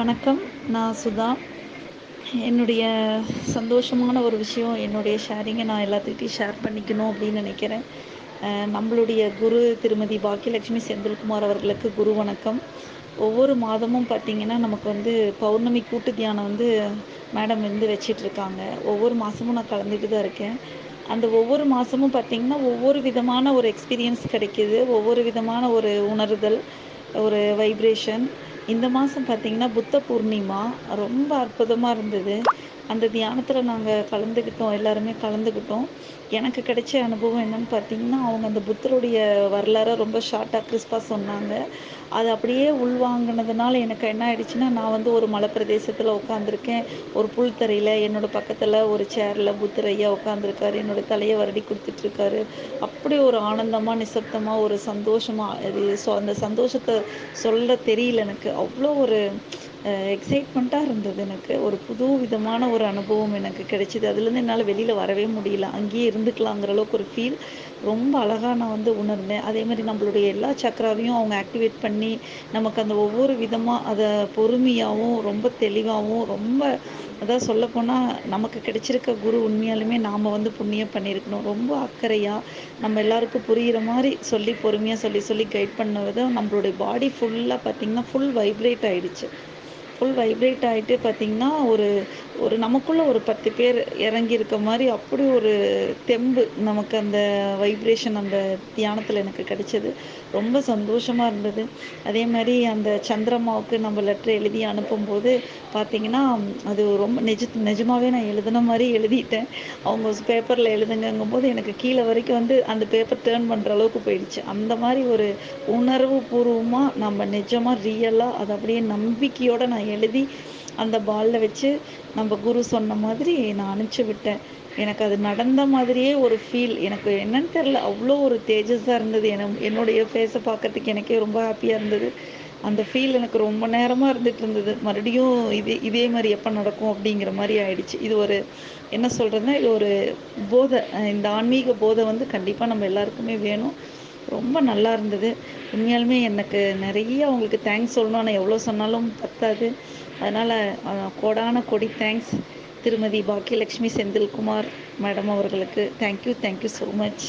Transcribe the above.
வணக்கம். நான் சுதா. என்னுடைய சந்தோஷமான ஒரு விஷயம், என்னுடைய ஷேரிங்கை நான் எல்லாத்துக்கிட்டயும் ஷேர் பண்ணிக்கணும் அப்படின்னு நினைக்கிறேன். நம்மளுடைய குரு திருமதி பாக்கியலட்சுமி செந்தில்குமார் அவர்களுக்கு குரு வணக்கம். ஒவ்வொரு மாதமும் பார்த்திங்கன்னா, நமக்கு வந்து பௌர்ணமி கூட்டு தியானம் வந்து மேடம் வந்து வச்சிட்ருக்காங்க. ஒவ்வொரு மாதமும் நான் கலந்துட்டு தான் இருக்கேன். அந்த ஒவ்வொரு மாதமும் பார்த்திங்கன்னா, ஒவ்வொரு விதமான ஒரு எக்ஸ்பீரியன்ஸ் கிடைக்கிது. ஒவ்வொரு விதமான ஒரு உணர்தல், ஒரு வைப்ரேஷன். இந்த மாதம் பார்த்திங்கன்னா, புத்த பூர்ணிமா ரொம்ப அற்புதமா இருந்தது. அந்த தியானத்தில நாங்க கலந்துக்கிட்டோம், எல்லாருமே கலந்துக்கிட்டோம். எனக்கு கிடைச்ச அனுபவம் என்னன்னு பார்த்தீங்கன்னா, அவங்க அந்த புத்தருடைய வரலாற ரொம்ப ஷார்ட்டா, கிறிஸ்பா சொன்னாங்க. அது அப்படியே உள்வாங்கினதுனால எனக்கு என்ன ஆயிடுச்சுன்னா, நான் வந்து ஒரு மலைப்பிரதேசத்தில உட்காந்துருக்கேன். ஒரு புல் தரையில, என்னோட பக்கத்தில ஒரு சேர்ல புத்தர் ஐயா உட்காந்துருக்காரு. என்னோட தலைய வருடி குடுத்துட்ருக்காரு. அப்படி ஒரு ஆனந்தமா, நிசப்தமா, ஒரு சந்தோஷமா அது அந்த சந்தோஷத்த சொல்ல தெரியல எனக்கு. அவ்வளோ ஒரு எக்ஸைட்மெண்ட்டா இருந்தது எனக்கு. ஒரு புது விதமான ஒரு அனுபவம் எனக்கு கிடைச்சது. அதுலேருந்து என்னால வெளியில வரவே முடியல. அங்கேயே இருந்துக்கலாங்கிற அளவுக்கு ஒரு ஃபீல். ரொம்ப அழகா நான் வந்து உணர்ந்தேன். அதேமாரி நம்மளுடைய எல்லா சக்ராவையும் அவங்க ஆக்டிவேட் பண்ணி, நமக்கு அந்த ஒவ்வொரு விதமா அத பொறுமையாவும், ரொம்ப தெளிவாவும், ரொம்ப அதாவது சொல்லப்போனா, நமக்கு கிடைச்சிருக்க குரு உண்மையாலுமே நாம வந்து புண்ணியம் பண்ணியிருக்கணும். ரொம்ப அக்கறையா, நம்ம எல்லாருக்கும் புரியிற மாரி சொல்லி, பொறுமையா சொல்லி சொல்லி கைட் பண்ணதும் நம்மளுடைய பாடி ஃபுல்லா பார்த்தீங்கன்னா, ஃபுல் வைப்ரேட் ஆயிடுச்சு. ஃபுல் வைப்ரேட் ஆயிட்டு பார்த்தீங்கன்னா, ஒரு ஒரு நமக்குள்ள ஒரு 10 பேர் இறங்கியிருக்க மாரி அப்படி ஒரு தெம்பு நமக்கு அந்த வைப்ரேஷன் அந்த தியானத்தில எனக்கு கிடைச்சது. ரொம்ப சந்தோஷமா இருந்தது. அதேமாரி அந்த சந்திரம்மாவுக்கு நம்ம லெட்டர் எழுதி அனுப்பும்போது பார்த்தீங்கன்னா, அது ரொம்ப நிஜமாவே நான் எழுதுன மாரி எழுதிட்டேன். அவங்க பேப்பர்ல எழுதுங்கங்கும்போது எனக்கு கீழ வரைக்கும் வந்து அந்த பேப்பர் டர்ன் பண்ற அளவுக்கு போயிடுச்சு. அந்த மாரி ஒரு உணர்வு பூர்வமா நம்ம நிஜமா ரியலா அத அப்படியே நம்பிக்கையோட நான் எழுதி அந்த பால்ல வச்சு நம்ம குரு சொன்ன மாதிரி நான் அனுப்பிச்சு விட்டேன். எனக்கு அது நடந்த மாதிரியே ஒரு ஃபீல். எனக்கு என்னன்னு தெரியல. அவ்வளோ ஒரு தேஜஸா இருந்தது. என்னுடைய ஃபேஸ பார்க்கறதுக்கு எனக்கே ரொம்ப ஹேப்பியா இருந்தது. அந்த ஃபீல் எனக்கு ரொம்ப நேரமா இருந்துட்டு இருந்தது. மறுபடியும் இதே மாரி எப்ப நடக்கும் அப்படிங்கிற மாரி ஆயிடுச்சு. இது ஒரு என்ன சொல்றதுன்னா, இது ஒரு போதை. இந்த ஆன்மீக போதை வந்து கண்டிப்பா நம்ம எல்லாருக்குமே வேணும். ரொம்ப நல்லா இருந்தது. உண்மையாலுமே எனக்கு நெறைய அவங்களுக்கு தேங்க்ஸ் சொல்லணும். ஆனா எவ்வளோ சொன்னாலும் பத்தாது. அதனால கோடான கோடி தேங்க்ஸ். திருமதி பாக்கியலட்சுமி செந்தில்குமார் மேடம் அவர்களுக்கு. Thank you so much.